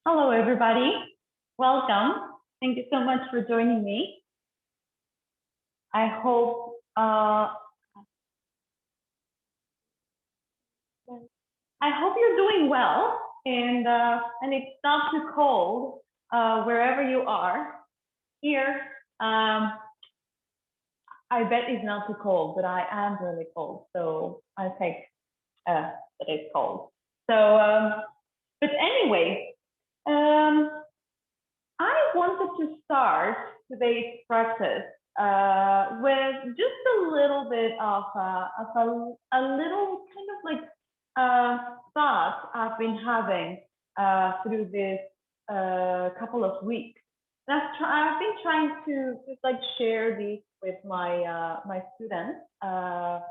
Hello, everybody. Welcome. Thank you so much for joining me. I hope you're doing well, and it's not too cold wherever you are. Here, I bet it's not too cold, but I am really cold, so I think that it's cold. But anyway, um, I wanted to start today's practice with just a little bit of a little kind of like thought I've been having through this couple of weeks. I've been trying to just like share these with my students that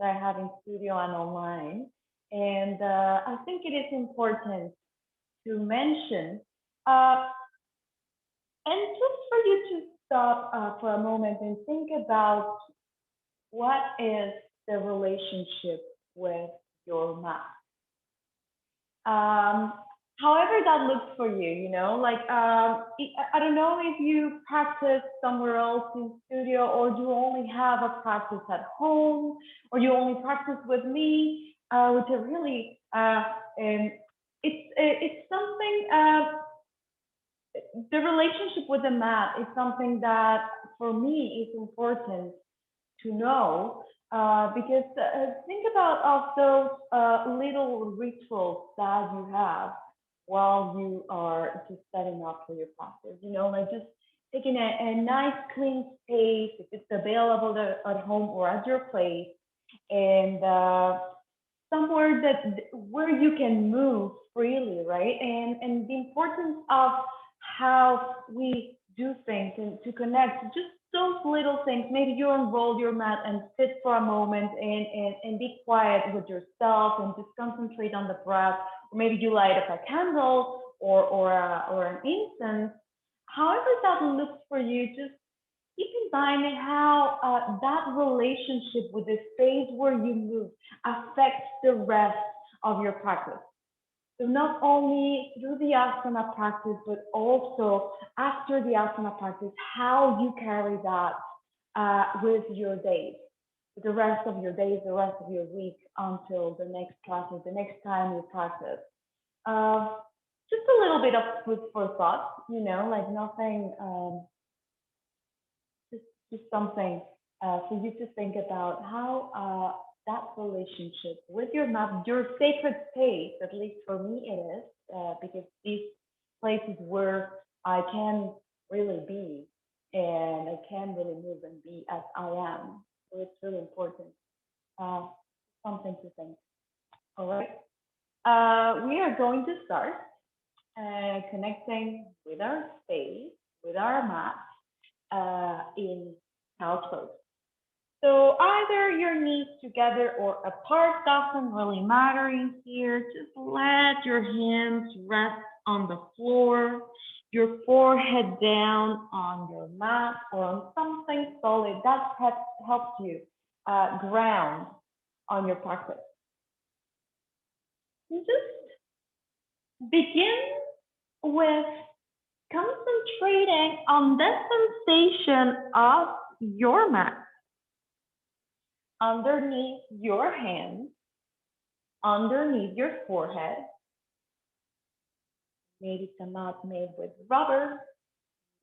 I have in studio and online, and I think it is important to mention. Uh, and just for you to stop for a moment and think about what is the relationship with your math. Um, However that looks for you, like I don't know if you practice somewhere else in studio or you only have a practice at home or you only practice with me, which are really, and it's something the relationship with the mat is something that for me is important to know because think about of those little rituals that you have while you are just setting up for your practice. Like just taking a nice clean space if it's available at home or at your place, and somewhere that where you can move freely, right? And the importance of how we do things and to connect, just those little things. Maybe you unroll your mat and sit for a moment and be quiet with yourself and just concentrate on the breath. Or maybe you light up a candle or an incense. However that looks for you, just keep in mind how that relationship with the space where you move affects the rest of your practice. So not only through the asana practice, but also after the asana practice, how you carry that with your days, the rest of your days, the rest of your week until the next class or the next time you practice. Uh, just a little bit of food for thought, like nothing, just something for you to think about how that relationship with your mat, your sacred space, at least for me it is, because these places where I can really be and I can really move and be as I am. So it's really important. Uh, Something to think. All right. We are going to start connecting with our space, with our mat in couch pose. So either your knees together or apart, doesn't really matter in here. Just let your hands rest on the floor, your forehead down on your mat or on something solid. That helps you ground on your practice. And just begin with concentrating on the sensation of your mat underneath your hands, underneath your forehead. Maybe it's a mat made with rubber.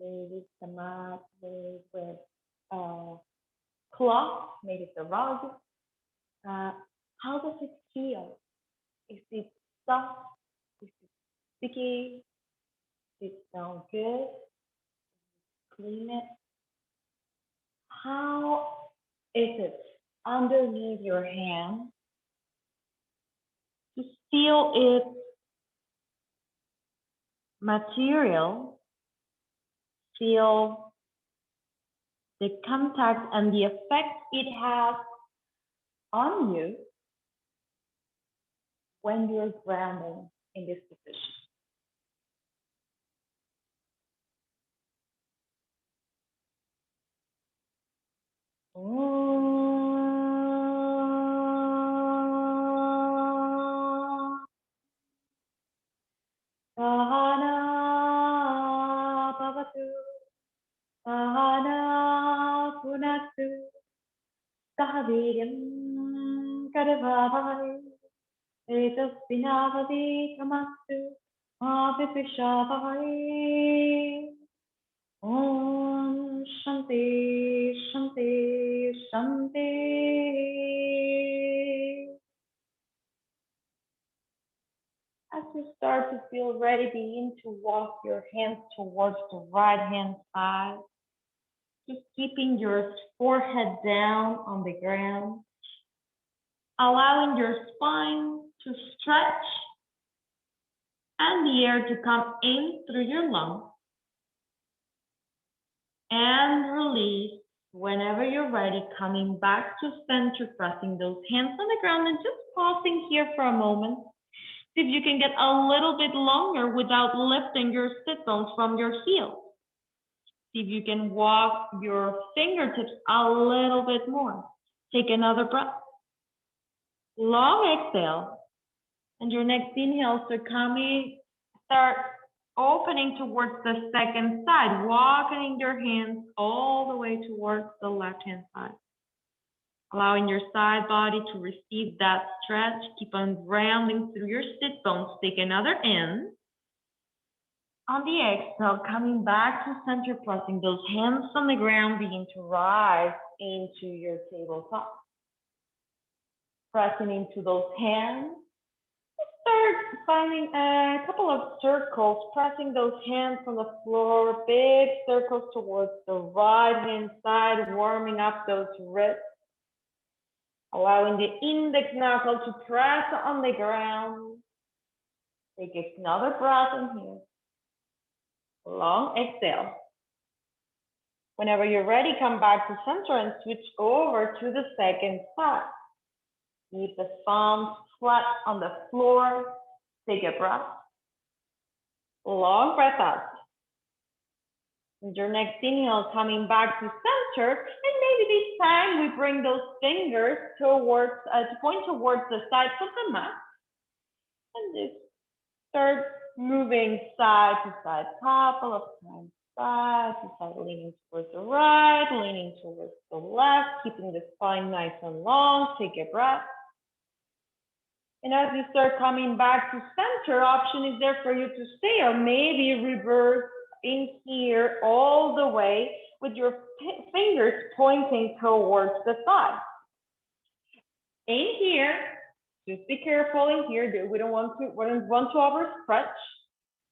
Maybe it's a mat made with cloth. Maybe it's a rug. How does it feel? Is it soft? Is it sticky? Does it smell good? Clean it. How is it underneath your hand? Just feel its material, feel the contact and the effect it has on you when you're grounding in this position. Kahana Mastu. Sahaviryam Karavavai. Etosvinavadikamastu. Mavipishavai. Om Shanti Shanti Shanti. As you start to feel ready, begin to walk your hands towards the right hand side. Just keeping your forehead down on the ground. Allowing your spine to stretch and the air to come in through your lungs. And release whenever you're ready, coming back to center, pressing those hands on the ground and just pausing here for a moment. See if you can get a little bit longer without lifting your sit bones from your heels. See if you can walk your fingertips a little bit more. Take another breath. Long exhale. And your next inhale, so start opening towards the second side, walking your hands all the way towards the left-hand side. Allowing your side body to receive that stretch. Keep on rounding through your sit bones. Take another in. On the exhale, coming back to center, pressing those hands on the ground, begin to rise into your tabletop. Pressing into those hands. Start finding a couple of circles, pressing those hands on the floor, big circles towards the right hand side, warming up those wrists. Allowing the index knuckle to press on the ground. Take another breath in here. Long exhale. Whenever you're ready, come back to center and switch over to the second side. Keep the palms flat on the floor. Take a breath. Long breath out. And your next inhale, coming back to center, and maybe this time we bring those fingers towards, to point towards the sides of the mat. And just start moving side to side, couple of times, side to side, leaning towards the right, leaning towards the left, keeping the spine nice and long. Take a breath. And as you start coming back to center, option is there for you to stay or maybe reverse in here all the way with your fingers pointing towards the side. In here, just be careful in here. We don't want to overstretch.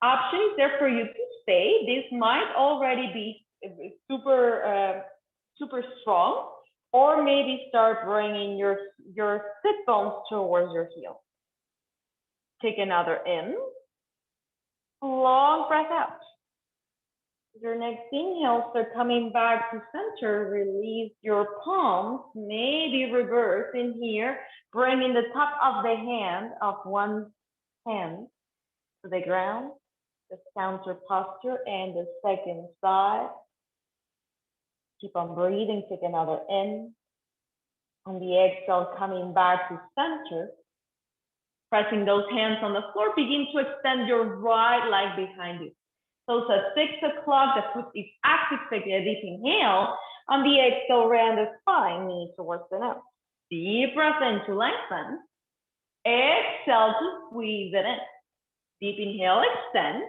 Option is there for you to stay. This might already be super strong, or maybe start bringing your sit bones towards your heels. Take another in. Long breath out. Your next inhale, start coming back to center. Release your palms, maybe reverse in here. Bringing the top of the hand of one hand to the ground. The counter posture and the second side. Keep on breathing. Take another in. On the exhale, coming back to center. Pressing those hands on the floor, begin to extend your right leg behind you. So it's at 6 o'clock, the foot is active, take a deep inhale. On the exhale, round the spine, knee towards the nose. Deep breath in to lengthen. Exhale to squeeze it in. Deep inhale, extend.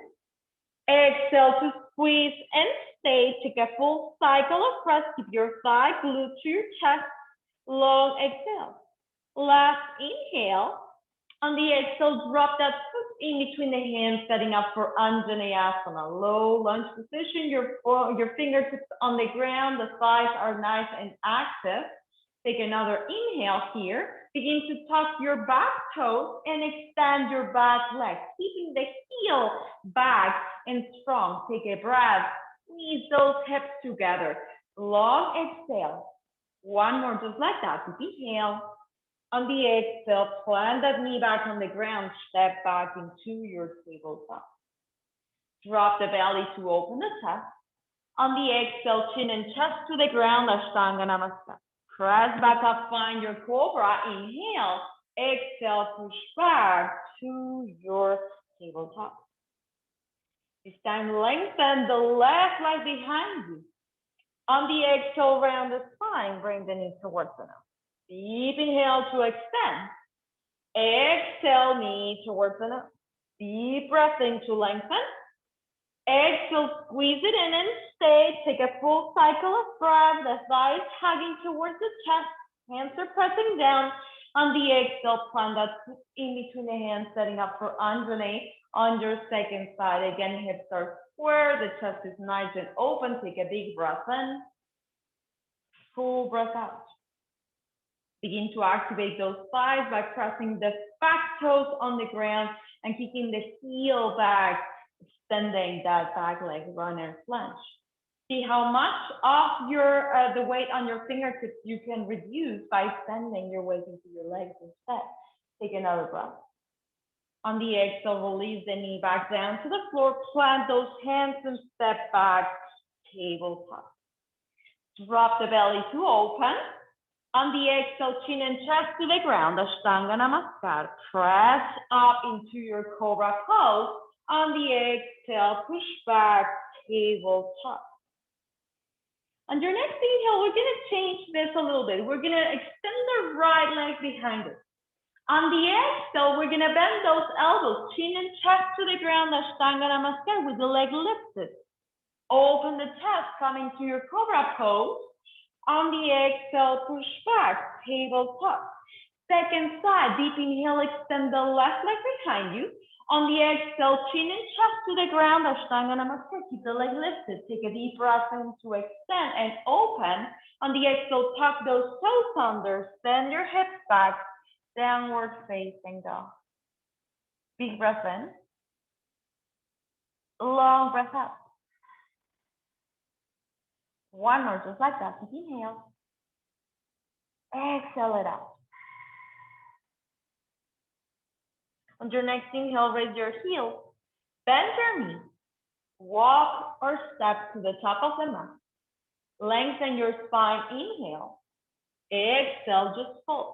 Exhale to squeeze and stay. Take a full cycle of breath. Keep your thigh glued to your chest. Long exhale. Last inhale. On the exhale, drop that foot in between the hands, setting up for Anjaneyasana, low lunge position. Your fingertips on the ground, the thighs are nice and active. Take another inhale here. Begin to tuck your back toes and extend your back leg, keeping the heel back and strong. Take a breath. Squeeze those hips together. Long exhale. One more, just like that. Deep inhale. On the exhale, plant that knee back on the ground, step back into your tabletop. Drop the belly to open the chest. On the exhale, chin and chest to the ground, Ashtanga Namaskar. Press back up, find your cobra. Inhale, exhale, push back to your tabletop. This time, lengthen the left leg behind you. On the exhale, round the spine, bring the knees towards the nose. Deep inhale to extend. Exhale, knee towards the nose. Deep breath in to lengthen. Exhale, squeeze it in and stay. Take a full cycle of breath. The thighs hugging towards the chest. Hands are pressing down. On the exhale, plant that foot in between the hands, setting up for Anjane on your second side. Again, hips are square. The chest is nice and open. Take a big breath in. Full breath out. Begin to activate those thighs by pressing the back toes on the ground and kicking the heel back, extending that back leg, runner's lunge. See how much of your the weight on your fingertips you can reduce by extending your weight into your legs instead. Take another breath. On the exhale, release the knee back down to the floor. Plant those hands and step back, tabletop. Drop the belly to open. On the exhale, chin and chest to the ground, Ashtanga Namaskar. Press up into your Cobra pose. On the exhale, push back, tabletop. On your next inhale, we're going to change this a little bit. We're going to extend the right leg behind us. On the exhale, we're going to bend those elbows, chin and chest to the ground, Ashtanga Namaskar, with the leg lifted. Open the chest, come into your Cobra pose. On the exhale, push back, tabletop. Second side, deep inhale, extend the left leg behind you. On the exhale, chin and chest to the ground, Ashtanga Namaskar. Keep the leg lifted. Take a deep breath in to extend and open. On the exhale, tuck those toes under, send your hips back, downward facing dog. Big breath in. Long breath out. One more, just like that. Deep inhale. Exhale it out. On your next inhale, raise your heels. Bend your knees. Walk or step to the top of the mat. Lengthen your spine. Inhale. Exhale, just fold.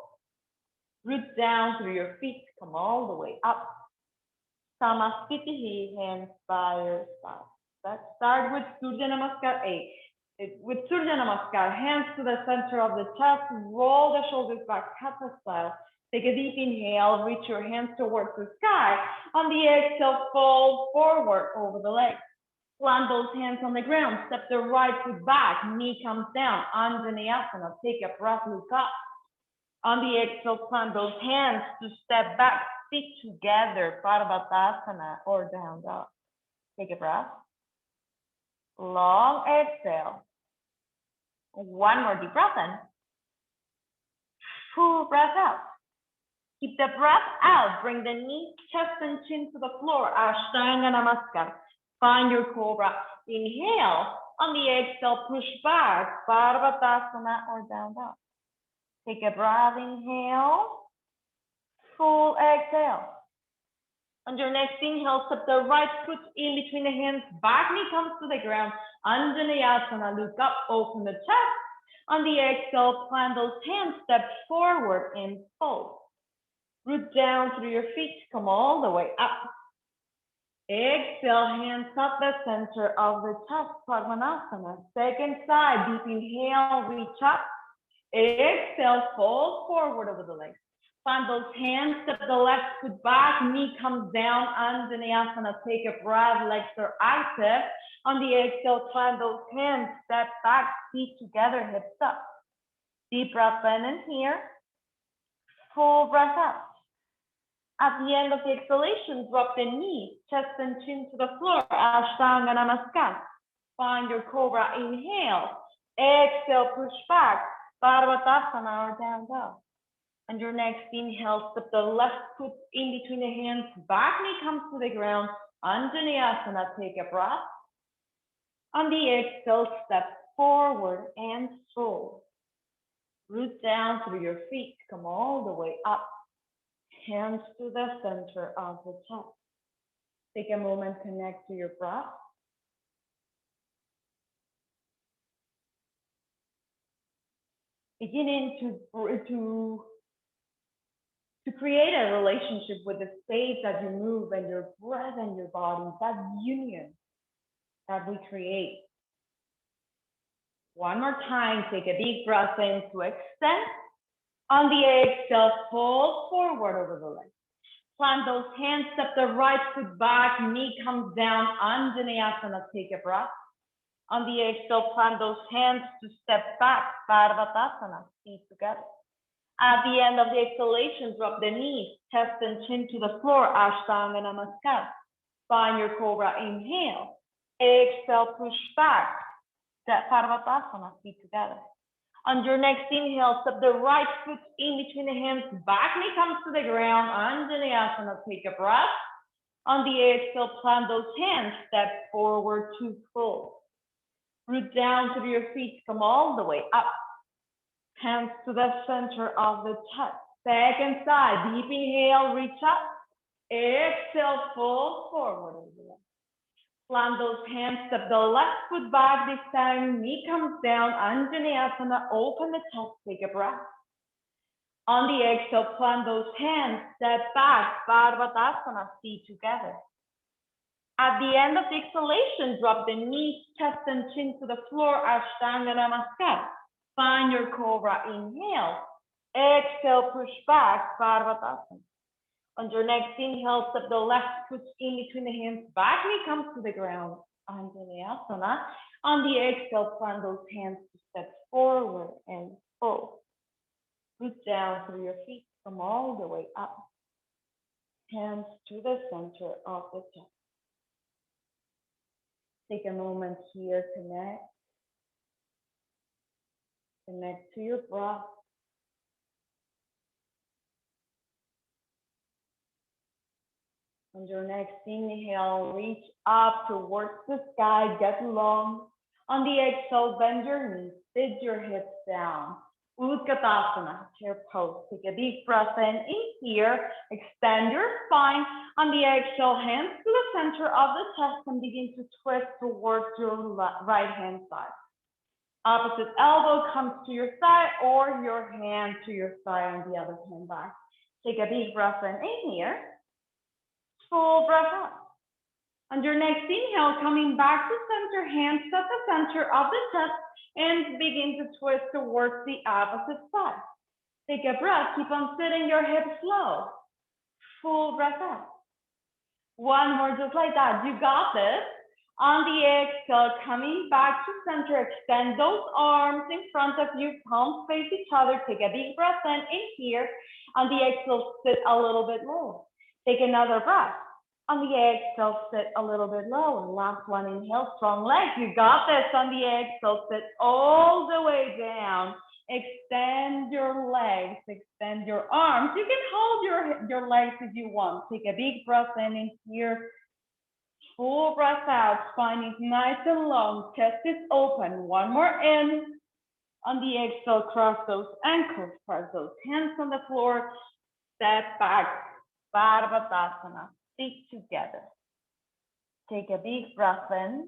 Root down through your feet. Come all the way up. Samasthiti, hands by your side. Let's start with Surya Namaskar 8. With Surya Namaskar, hands to the center of the chest, roll the shoulders back, Hatha style. Take a deep inhale, reach your hands towards the sky. On the exhale, fold forward over the legs. Plant those hands on the ground, step the right foot back, knee comes down, Anjaneyasana. Take a breath, look up. On the exhale, plant those hands to step back, feet together, Parvatasana or down dog. Take a breath. Long exhale. One more deep breath in. Full breath out. Keep the breath out. Bring the knees, chest, and chin to the floor. Ashtanga Namaskar. Find your Cobra. Inhale. On the exhale, push back. Parvatasana or down dog. Take a breath. Inhale. Full exhale. On your next inhale, step the right foot in between the hands. Back knee comes to the ground. Anjaneyasana, look up, open the chest. On the exhale, plant those hands, step forward and fold. Root down through your feet, come all the way up. Exhale, hands up the center of the chest, Padmanasana. Second side, deep inhale, reach up. Exhale, fold forward over the legs. Plant those hands, step the left foot back, knee comes down, Anjaneyasana, take a breath, legs are active. On the exhale, plant those hands, step back, feet together, hips up. Deep breath in and here. Full breath out. At the end of the exhalation, drop the knees, chest and chin to the floor, Ashtanga Namaskar. Find your Cobra, inhale. Exhale, push back, Parvatasana or down dog. And your next inhale, step the left foot in between the hands, back knee comes to the ground, Anjaneyasana, take a breath. On the exhale, step forward and fold. Root down through your feet, come all the way up. Hands to the center of the chest. Take a moment, connect to your breath. Beginning to create a relationship with the space that you move and your breath and your body, that union that we create One more time, take a deep breath in to extend. On the exhale, fold forward over the legs. Plant those hands, step the right foot back, knee comes down, Anjaneyasana, take a breath. On the exhale, plant those hands to step back, Parvatasana, feet together. At the end of the exhalation, drop the knees, chest and chin to the floor, Ashtanga Namaskar. Find your Cobra, inhale. Exhale, push back, step Parvatasana, feet together. On your next inhale, step the right foot in between the hands, back knee comes to the ground, Anjaneyasana, take a breath. On the exhale, plant those hands, step forward to fold. Root down to your feet, come all the way up. Hands to the center of the chest. Second side, deep inhale, reach up. Exhale, fold forward. Plant those hands, step the left foot back this time, knee comes down, Anjaneyasana, open the chest, take a breath. On the exhale, plant those hands, step back, Parvatasana, feet together. At the end of the exhalation, drop the knees, chest and chin to the floor, Ashtanga Namaskar. Find your Cobra, inhale. Exhale, push back, Parvatasana. On your next inhale, step the left foot in between the hands, back knee comes to the ground, Anjaneyasana. On the exhale, plant those hands to step forward and fold. Root down through your feet, come all the way up. Hands to the center of the chest. Take a moment here, connect to your breath. On your next inhale, reach up towards the sky, get long. On the exhale, bend your knees, sit your hips down. Utkatasana, chair pose. Take a deep breath in here, extend your spine. On the exhale, hands to the center of the chest and begin to twist towards your right hand side. Opposite elbow comes to your side or your hand to your side and the other hand back. Take a deep breath in here. Full breath out. On your next inhale, coming back to center, hands at the center of the chest and begin to twist towards the opposite side. Take a breath, keep on sitting your hips low. Full breath out. One more just like that, you got this. On the exhale, coming back to center, extend those arms in front of you, palms face each other. Take a deep breath in here. On the exhale, sit a little bit low. Take another breath. On the exhale, sit a little bit lower. Last one, inhale, strong legs. You got this. On the exhale, sit all the way down. Extend your legs, extend your arms. You can hold your legs if you want. Take a big breath in here. Full breath out. Spine is nice and long. Chest is open. One more in. On the exhale, cross those ankles. Press those hands on the floor. Step back. Parvatasana. Feet together. Take a big breath in.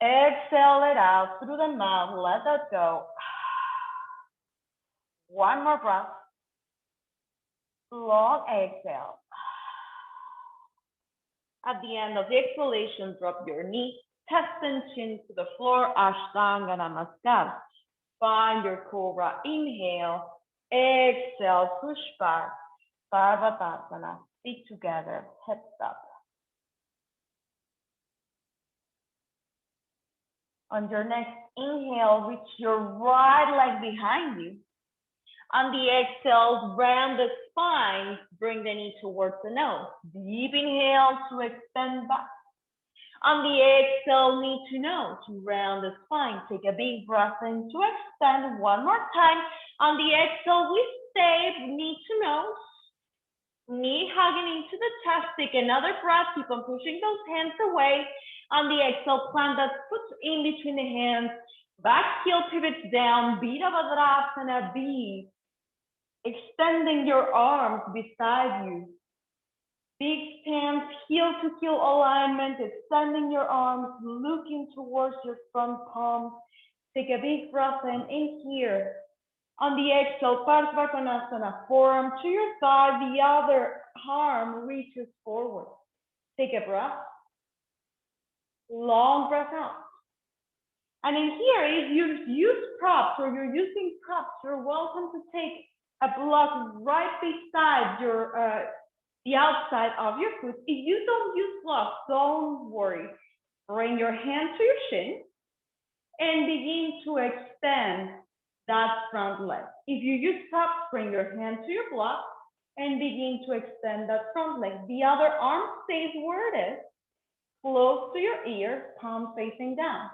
Exhale it out through the mouth. Let that go. One more breath. Long exhale. At the end of the exhalation, drop your knees, chest and chin to the floor, Ashtanga Namaskar. Find your Cobra, inhale, exhale, push back, Parvatasana, feet together, hips up. On your next inhale, reach your right leg behind you. On the exhale, round the spine, bring the knee towards the nose. Deep inhale to extend back. On the exhale, knee to nose, round the spine. Take a big breath in to extend one more time. On the exhale, we stay knee to nose. Knee hugging into the chest. Take another breath. Keep on pushing those hands away. On the exhale, plant that foot in between the hands. Back heel pivots down. Virabhadrasana, B. Extending your arms beside you. Big stance, heel to heel alignment. Extending your arms, looking towards your front palm. Take a big breath in here. On the exhale, Parsva Konasana, forearm to your side, the other arm reaches forward. Take a breath. Long breath out. And in here, if you use props or you're using props, you're welcome to take a block right beside your the outside of your foot. If you don't use blocks, don't worry. Bring your hand to your shin and begin to extend that front leg. If you use props, bring your hand to your block and begin to extend that front leg. The other arm stays where it is, close to your ear, palm facing down.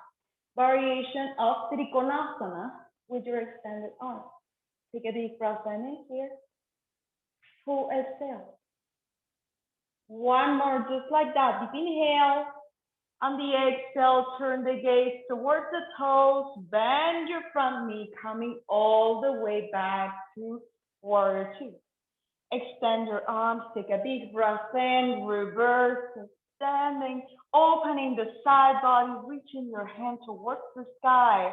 Variation of Trikonasana with your extended arm. Take a deep breath in here. Full exhale. One more, just like that. Deep inhale. On the exhale, turn the gaze towards the toes. Bend your front knee, coming all the way back to warrior two. Extend your arms. Take a deep breath in. Reverse. Standing, opening the side body, reaching your hand towards the sky.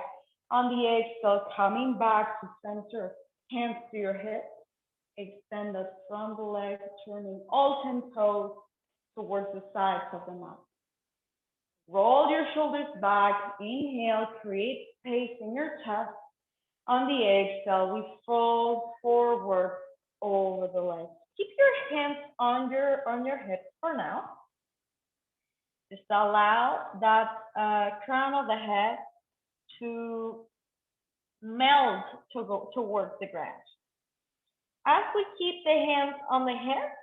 On the exhale, coming back to center, hands to your hips. Extend the front leg, turning all 10 toes towards the sides of the mat. Roll your shoulders back. Inhale, create space in your chest. On the exhale, we fold forward over the legs. Keep your hands on your hips for now. Just allow that crown of the head to melt to go towards the ground. As we keep the hands on the hips,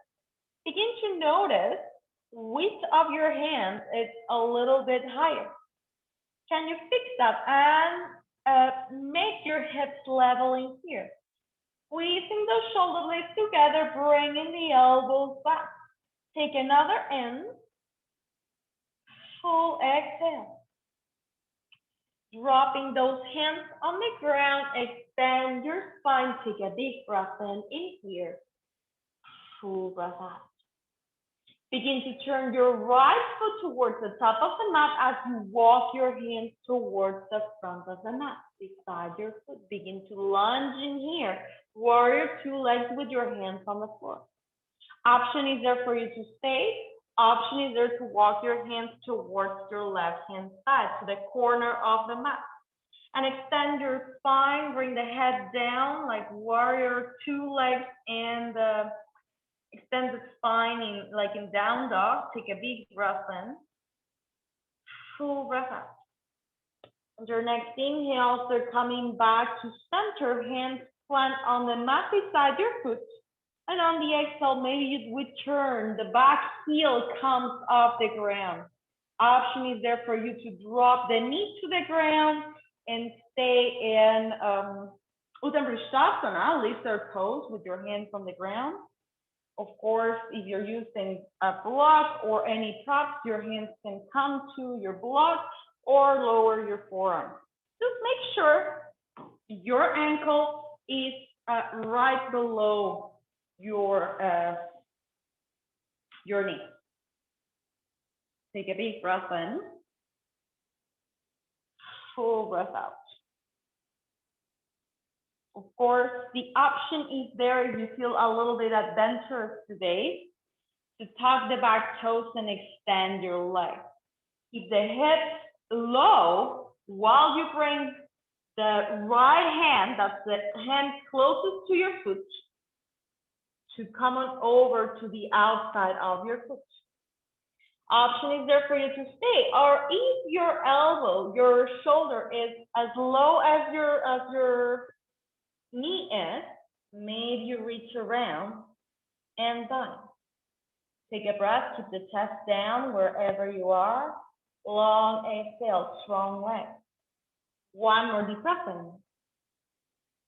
begin to notice width of your hands is a little bit higher. Can you fix that and make your hips level in here? Squeezing those shoulder blades together, bringing the elbows back. Take another in. Full exhale. Dropping those hands on the ground, extend your spine. Take a deep breath in here. Full breath out. Begin to turn your right foot towards the top of the mat as you walk your hands towards the front of the mat. Beside your foot, begin to lunge in here. Warrior two, legs with your hands on the floor. Option is there for you to stay. Option is there to walk your hands towards your left hand side to the corner of the mat. And extend your spine, bring the head down like warrior two, legs and extend the spine in down dog. Take a big breath in. Full breath out. And your next inhale, so coming back to center, hands plant on the mat beside your foot. And on the exhale, maybe you would turn, the back heel comes off the ground. Option is there for you to drop the knee to the ground and stay in Uttanapishtasana, lizard pose with your hands on the ground. Of course, if you're using a block or any props, your hands can come to your block or lower your forearm. Just make sure your ankle is right below your knee. Take a big breath in. Full breath out. Of course, the option is there if you feel a little bit adventurous today to tuck the back toes and extend your legs. Keep the hips low while you bring the right hand, that's the hand closest to your foot, to come on over to the outside of your foot. Option is there for you to stay, or if your elbow, your shoulder is as low as your knee is, maybe you reach around and done. Take a breath, keep the chest down wherever you are. Long exhale, strong legs. One more deep breath in.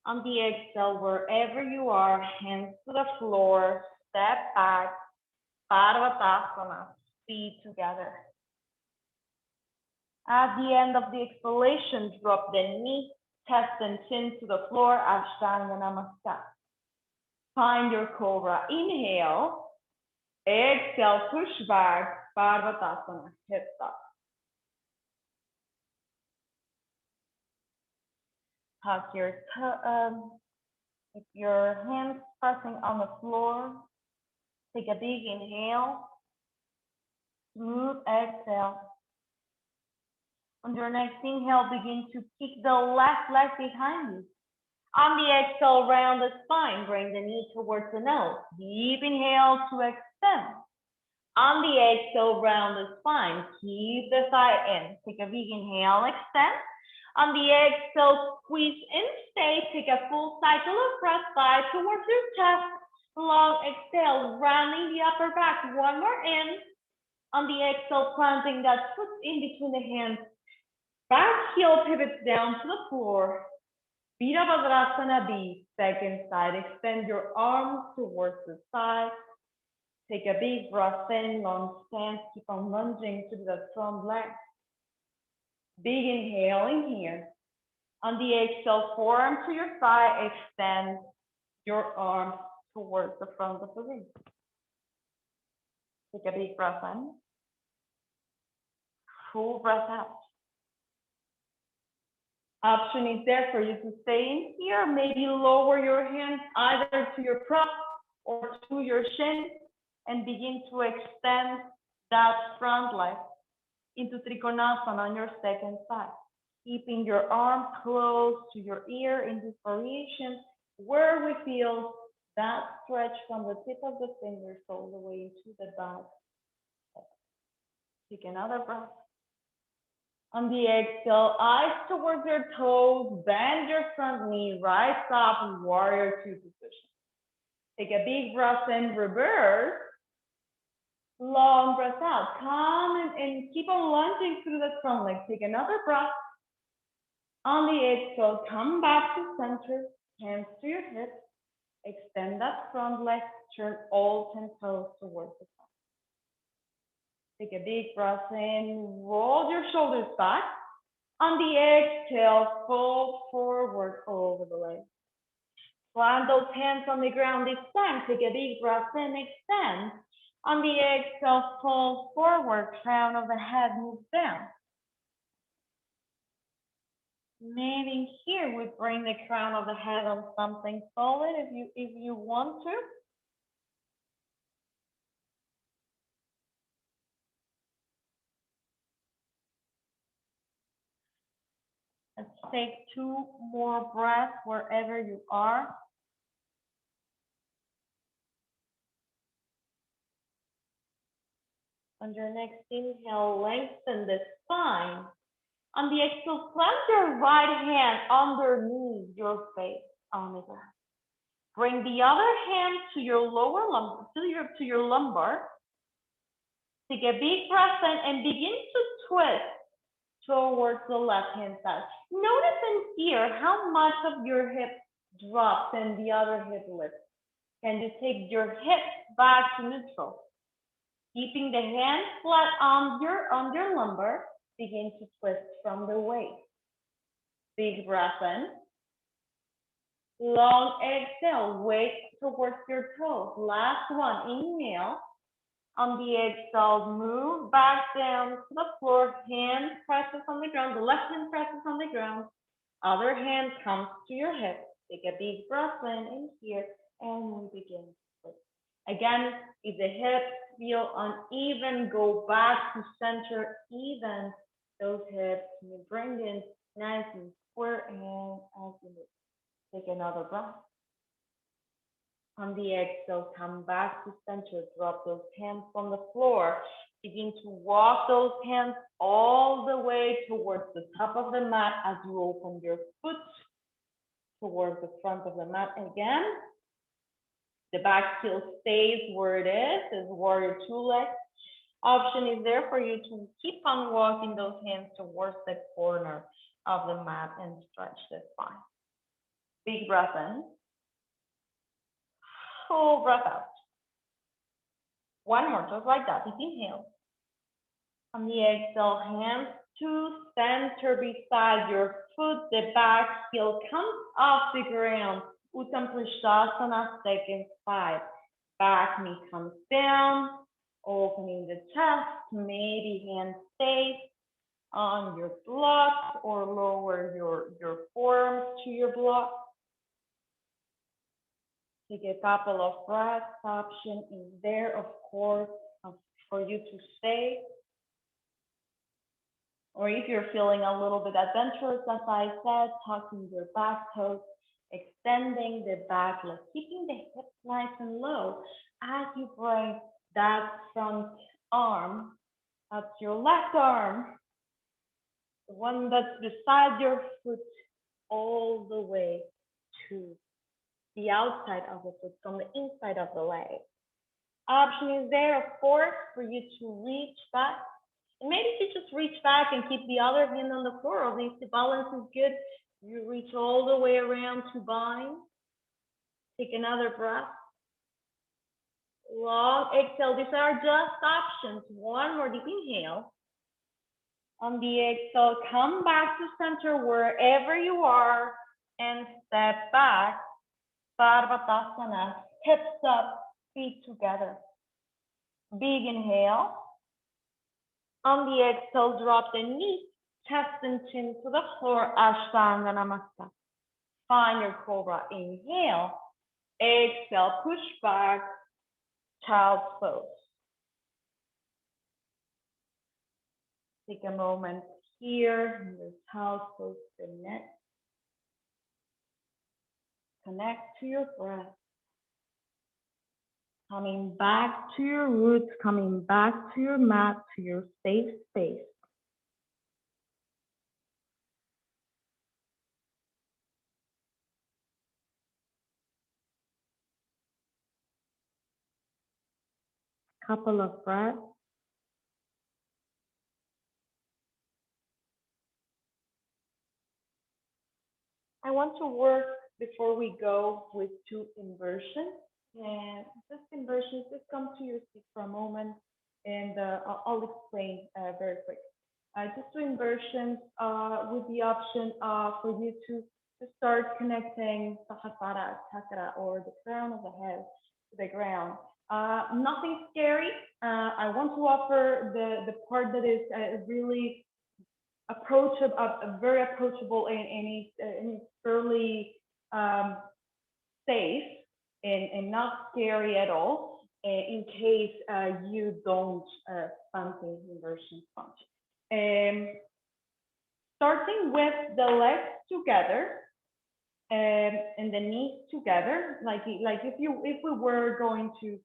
On the exhale, wherever you are, hands to the floor, step back, Parvatasana, feet together. At the end of the exhalation, drop the knee, chest and chin to the floor, Ashtanga Namaskar. Find your cobra. Inhale. Exhale, push back, Parvatasana, hips up. Tuck your if your hands pressing on the floor, take a big inhale, smooth exhale. On your next inhale, begin to kick the left leg behind you. On the exhale, round the spine, bring the knee towards the nose. Deep inhale to extend. On the exhale, round the spine, keep the thigh in. Take a big inhale, extend. On the exhale, squeeze in, stay. Take a full cycle of breath, thigh towards your chest. Long exhale, rounding the upper back. One more in. On the exhale, planting that foot in between the hands. Back heel pivots down to the floor. Virabhadrasana B, second side. Extend your arms towards the side. Take a big breath in, long stance. Keep on lunging to the front leg. Big inhale in here. On the exhale, forearm to your thigh. Extend your arms towards the front of the room. Take a big breath in. Full breath out. Option is there for you to stay in here. Maybe lower your hands either to your prop or to your shin and begin to extend that front leg into Trikonasana on your second side. Keeping your arm close to your ear in this variation where we feel that stretch from the tip of the fingers all the way into the back. Take another breath. On the exhale, eyes towards your toes, bend your front knee, rise up, warrior two position. Take a big breath in, reverse. Long breath out. Come and keep on lunging through the front leg. Take another breath. On the exhale, come back to center, hands to your hips. Extend that front leg, turn all 10 toes towards the front. Take a big breath in, roll your shoulders back. On the exhale, fold forward over the legs. Plant those hands on the ground this time. Take a big breath in, extend. On the exhale, fold forward, crown of the head moves down. Maybe here we bring the crown of the head on something solid if you want to. Let's take 2 more breaths wherever you are. On your next inhale, lengthen the spine. On the exhale, plant your right hand underneath your face on the ground. Bring the other hand to your lower lumbar, to your lumbar. Take a big breath in and begin to twist towards the left hand side. Notice in here how much of your hip drops and the other hip lifts. Can you take your hips back to neutral? Keeping the hand flat on your lumbar, begin to twist from the waist. Big breath in. Long exhale, weight towards your toes. Last one, inhale. On the exhale, move back down to the floor. Hand presses on the ground. The left hand presses on the ground. Other hand comes to your hip. Take a big breath in here, and we begin. Again, if the hips feel uneven, go back to center, even those hips. You bring in nice and square, and as you move. Take another breath. On the exhale, come back to center. Drop those hands on the floor. Begin to walk those hands all the way towards the top of the mat as you open your foot towards the front of the mat again. The back heel stays where it is warrior two legs. Option is there for you to keep on walking those hands towards the corner of the mat and stretch the spine. Big breath in. Full breath out. One more, just like that. Deep inhale. On the exhale, hands to center beside your foot. The back heel comes off the ground. Uttam Prishtasana, second side. Back knee comes down, opening the chest. Maybe hand stays on your block or lower your forearms to your block. Take a couple of breaths. Option is there, of course, for you to stay. Or if you're feeling a little bit adventurous, as I said, tucking your back toes, extending the back leg, keeping the hips nice and low as you bring that front arm, that's your left arm, the one that's beside your foot, all the way to the outside of the foot, from the inside of the leg. Option is there, of course, for you to reach back. And maybe you just reach back and keep the other hand on the floor, or if the balance is good, you reach all the way around to bind. Take another breath. Long exhale. These are just options. One more deep inhale. On the exhale, come back to center wherever you are and step back. Parvatasana, hips up, feet together. Big inhale. On the exhale, drop the knees, chest and chin to the floor, Ashtanga Namaste. Find your cobra, inhale. Exhale, push back, child's pose. Take a moment here in the child's pose, the neck. Connect to your breath. Coming back to your roots, coming back to your mat, to your safe space. Couple of breaths. I want to work before we go with 2 inversions. And this inversions, just come to your seat for a moment, and I'll explain very quick. Just 2 inversions with the option for you to start connecting Sahasrara, Chakra, or the crown of the head to the ground. Nothing scary. I want to offer the part that is really approachable, very approachable, and it's fairly safe and not scary at all, in case you don't something inversion sponge. Starting with the legs together and the knees together, like if we were going to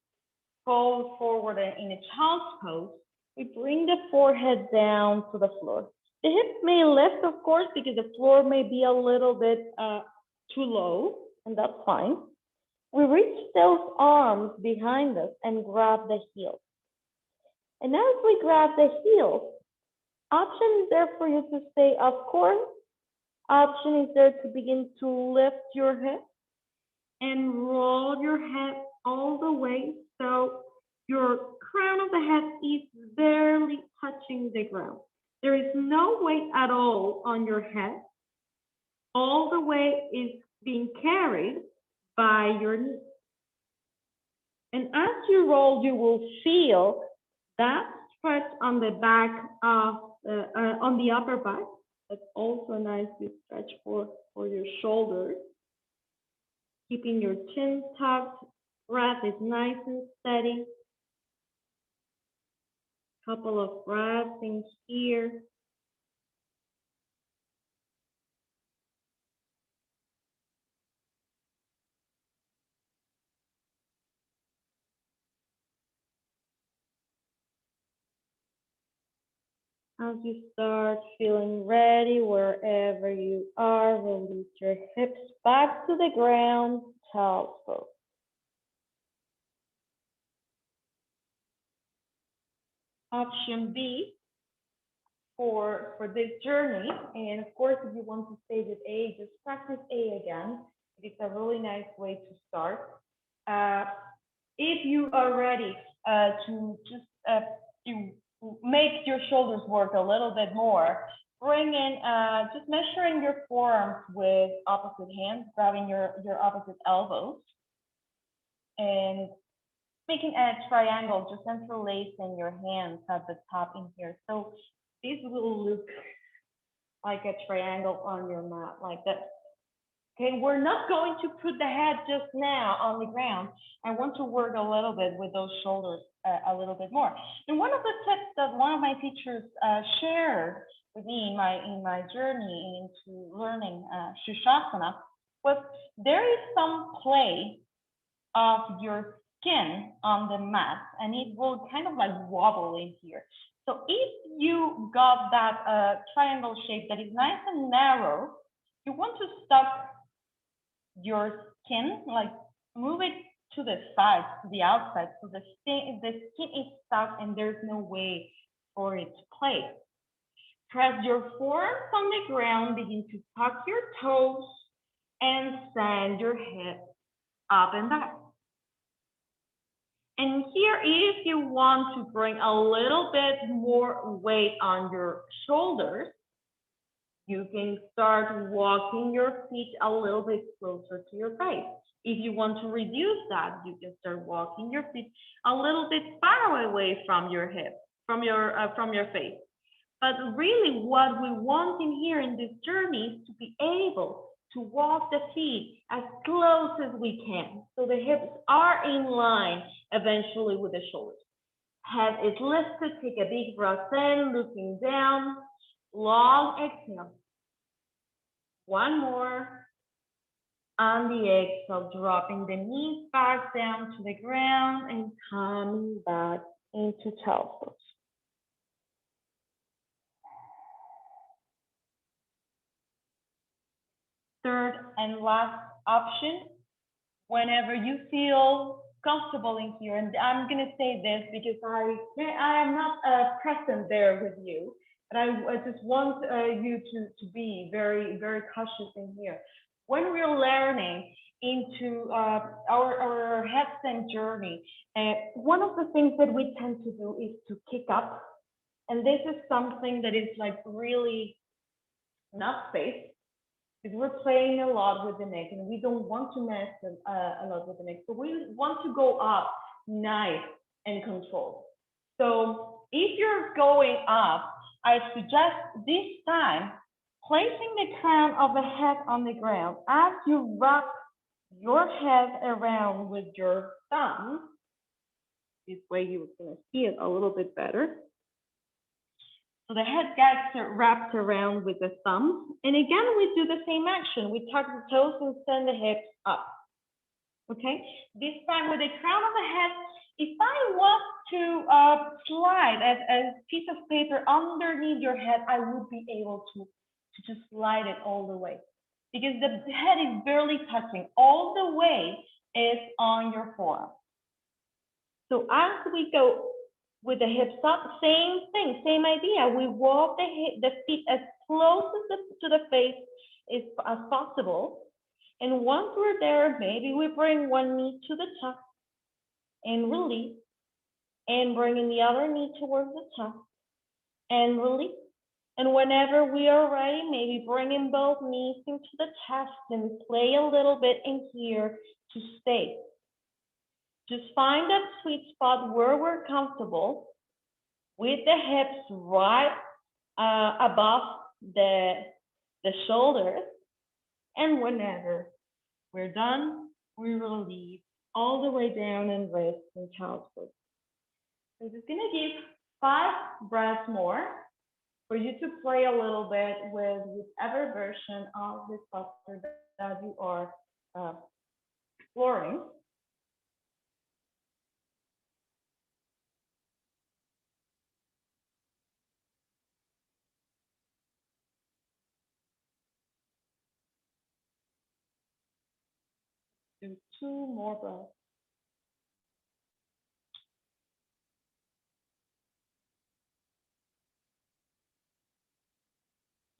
go forward in a child's pose, we bring the forehead down to the floor. The hips may lift, of course, because the floor may be a little bit too low, and that's fine. We reach those arms behind us and grab the heels. And as we grab the heels, option is there for you to stay, of course. Option is there to begin to lift your hips and roll your head all the way so your crown of the head is barely touching the ground. There is no weight at all on your head. All the weight is being carried by your knees. And as you roll, you will feel that stretch on the back of, on the upper back. That's also a nice stretch for your shoulders. Keeping your chin tucked, breath is nice and steady. Couple of breaths in here. As you start feeling ready, wherever you are, release your hips back to the ground, child's pose. Option B for this journey, and of course, if you want to stay with A, just practice A again. It's a really nice way to start. If you are ready to just to make your shoulders work a little bit more, bring in, just measuring your forearms with opposite hands, grabbing your opposite elbows, and making a triangle, just interlacing your hands at the top in here. So this will look like a triangle on your mat, like that. Okay, we're not going to put the head just now on the ground. I want to work a little bit with those shoulders a little bit more. And one of the tips that one of my teachers shared with me in my journey into learning Shushasana was there is some play of your skin on the mat, and it will kind of like wobble in here. So if you got that triangle shape that is nice and narrow, you want to stuck your skin, like move it to the side, to the outside, so the skin is stuck and there's no way for it to play. Press your forearms on the ground, begin to tuck your toes and send your head up and back. And here, if you want to bring a little bit more weight on your shoulders, you can start walking your feet a little bit closer to your face. If you want to reduce that, you can start walking your feet a little bit far away from your hips, from your face. But really what we want in here in this journey is to be able to walk the feet as close as we can. So the hips are in line eventually with the shoulders. Head is lifted, take a big breath in, looking down, long exhale. One more. On the exhale, dropping the knees back down to the ground and coming back into child's pose. Third and last option, whenever you feel comfortable in here, and I'm gonna say this because I am not present there with you, but I just want you to be very, very cautious in here. When we're learning into our headstand journey, one of the things that we tend to do is to kick up, and this is something that is like really not safe, because we're playing a lot with the neck and we don't want to mess a lot with the neck. So we want to go up nice and controlled. So if you're going up, I suggest this time placing the crown of the head on the ground as you wrap your head around with your thumb. This way you're going to see it a little bit better. So the head gets wrapped around with the thumb. And again, we do the same action. We tuck the toes and send the hips up. Okay? This time with the crown of the head, if I want to slide a piece of paper underneath your head, I would be able to just slide it all the way. Because the head is barely touching. All the weight is on your forearm. So as we go with the hips up, same thing, same idea. We walk the feet as close to the face as possible. And once we're there, maybe we bring one knee to the top and release. And bringing the other knee towards the top and release. And whenever we are ready, maybe bringing both knees into the chest and play a little bit in here to stay. Just find that sweet spot where we're comfortable with the hips right above the shoulders. And whenever we're done, we release all the way down and rest in child's pose. I'm just gonna give 5 breaths more for you to play a little bit with whichever version of this posture that you are exploring. Do 2 more breaths.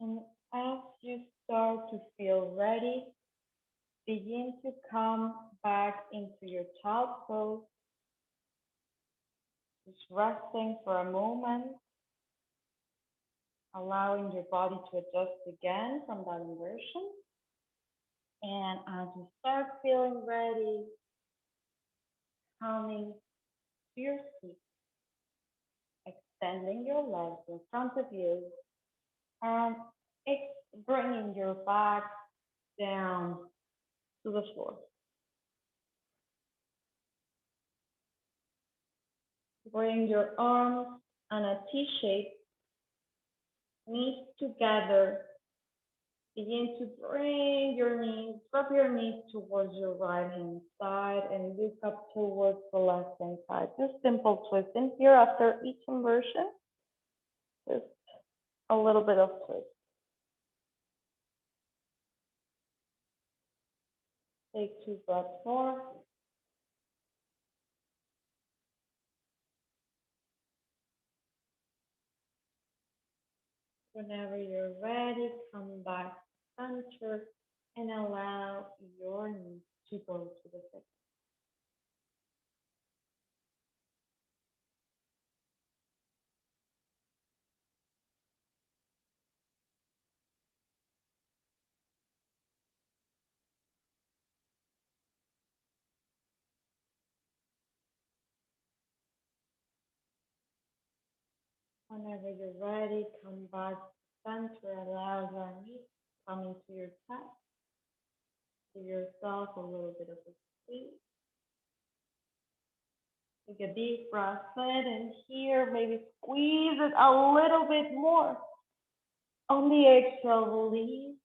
And as you start to feel ready, begin to come back into your child's pose. Just resting for a moment, allowing your body to adjust again from that inversion. And as you start feeling ready, coming to your seat, extending your legs in front of you, and bringing your back down to the floor. Bring your arms on a T shape Knees together. Begin to bring your knees, drop your knees towards your right hand side and look up towards the left hand side. Just simple twist in here after each inversion. Just a little bit of twist. Take 2 breaths more. Whenever you're ready, come back to center and allow your knees to go to the center. Whenever you're ready, come back to center. Allow your knees to come into your chest. Give yourself a little bit of a squeeze. Take a deep breath in and here, maybe squeeze it a little bit more. On the exhale, release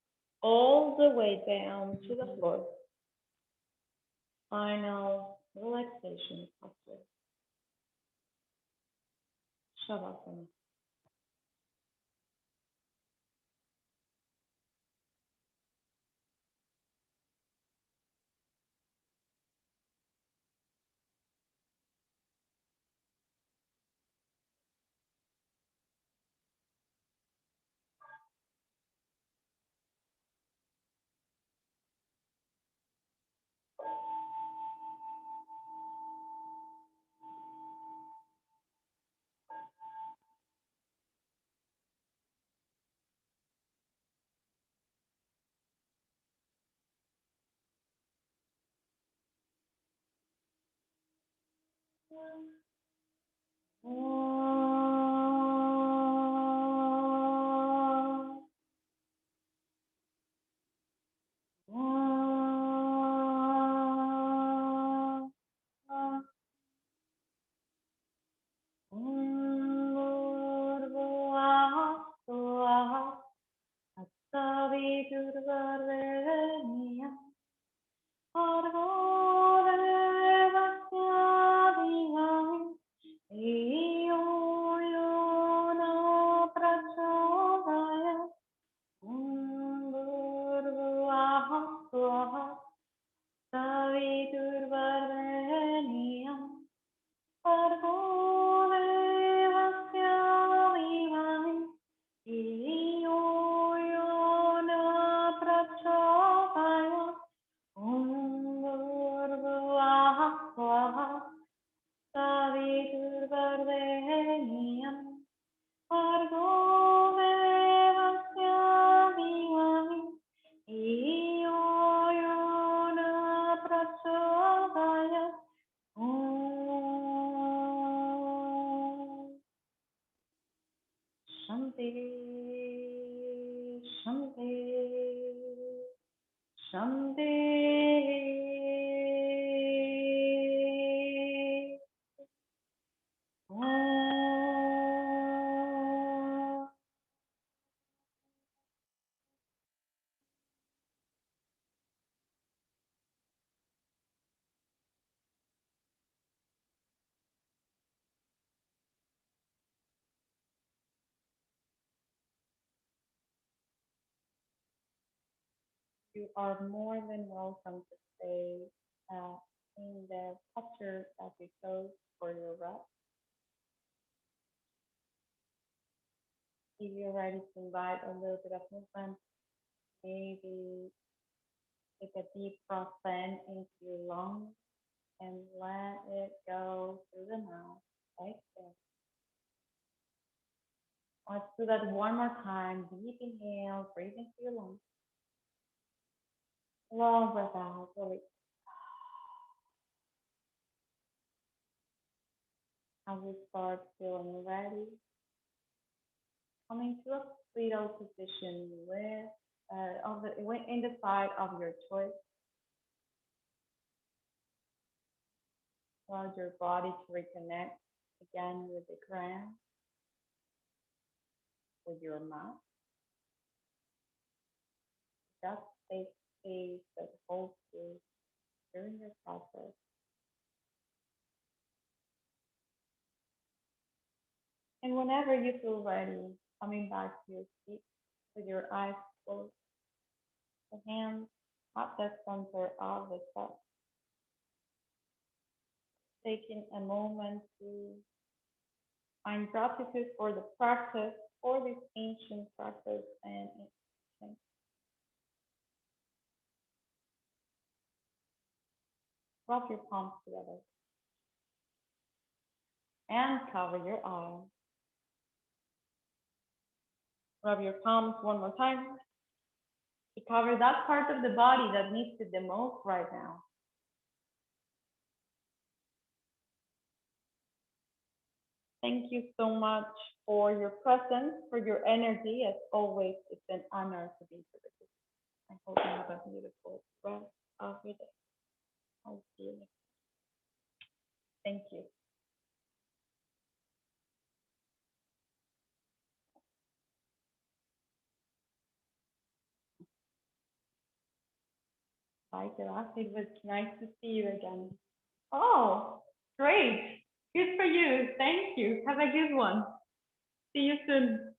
all the way down to the floor. Final relaxation after Shavasana. Shanti, Shanti, Shanti. You are more than welcome to stay in the posture as you chose for your rest. If you're ready to invite a little bit of movement, maybe take a deep breath in into your lungs and let it go through the mouth, like this. Let's do that one more time. Deep inhale, breathe into your lungs. Long breath out, release. As you start feeling ready, coming to a fetal position with in the side of your choice. Allow your body to reconnect again with the ground. with your mat. Just take space that holds you during your process. And whenever you feel ready, coming back to your seat with your eyes closed, the hands at the center of the chest, taking a moment to find gratitude for the practice, for this ancient practice, and rub your palms together and cover your eyes. Rub your palms one more time to cover that part of the body that needs it the most right now. Thank you so much for your presence, for your energy. As always, it's an honor to be here with you. I hope you have a beautiful rest of your day. I'll see you next. Thank you. Bye, Kira. It was nice to see you again. Oh, great. Good for you. Thank you. Have a good one. See you soon.